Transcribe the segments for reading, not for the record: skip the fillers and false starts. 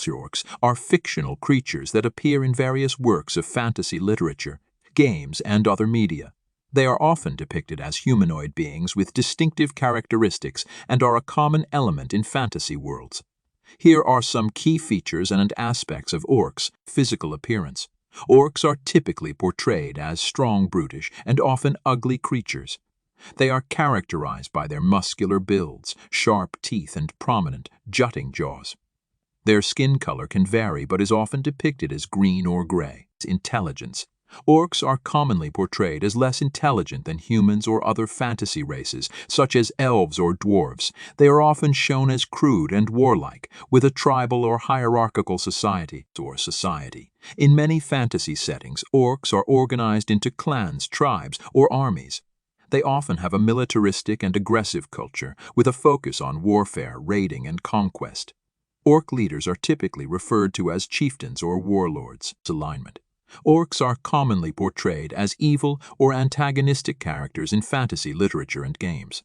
Orcs are fictional creatures that appear in various works of fantasy literature, games, and other media. They are often depicted as humanoid beings with distinctive characteristics and are a common element in fantasy worlds. Here are some key features and aspects of orcs' physical appearance. Orcs are typically portrayed as strong, brutish, and often ugly creatures. They are characterized by their muscular builds, sharp teeth, and prominent, jutting jaws. Their skin color can vary but is often depicted as green or gray. Intelligence. Orcs are commonly portrayed as less intelligent than humans or other fantasy races, such as elves or dwarves. They are often shown as crude and warlike, with a tribal or hierarchical society. In many fantasy settings, orcs are organized into clans, tribes, or armies. They often have a militaristic and aggressive culture, with a focus on warfare, raiding, and conquest. Orc leaders are typically referred to as chieftains or warlords. Alignment. Orcs are commonly portrayed as evil or antagonistic characters in fantasy literature and games.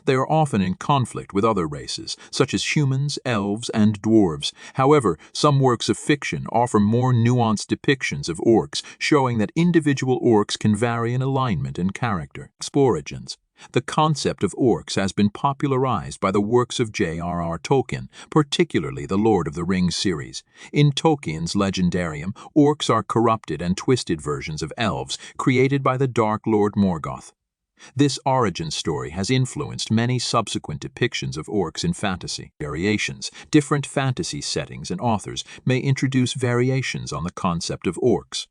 They are often in conflict with other races, such as humans, elves, and dwarves. However, some works of fiction offer more nuanced depictions of orcs, showing that individual orcs can vary in alignment and character. Origins. The concept of orcs has been popularized by the works of J.R.R. Tolkien, particularly the Lord of the Rings series. In Tolkien's legendarium, orcs are corrupted and twisted versions of elves created by the Dark Lord Morgoth. This origin story has influenced many subsequent depictions of orcs in fantasy. Variations. Different fantasy settings and authors may introduce variations on the concept of orcs.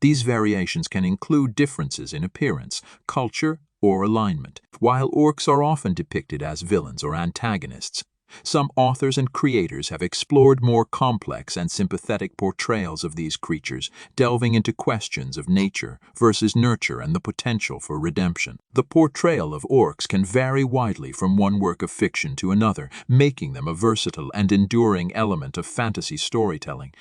These variations can include differences in appearance, culture, or alignment. While orcs are often depicted as villains or antagonists, some authors and creators have explored more complex and sympathetic portrayals of these creatures, delving into questions of nature versus nurture and the potential for redemption. The portrayal of orcs can vary widely from one work of fiction to another, making them a versatile and enduring element of fantasy storytelling.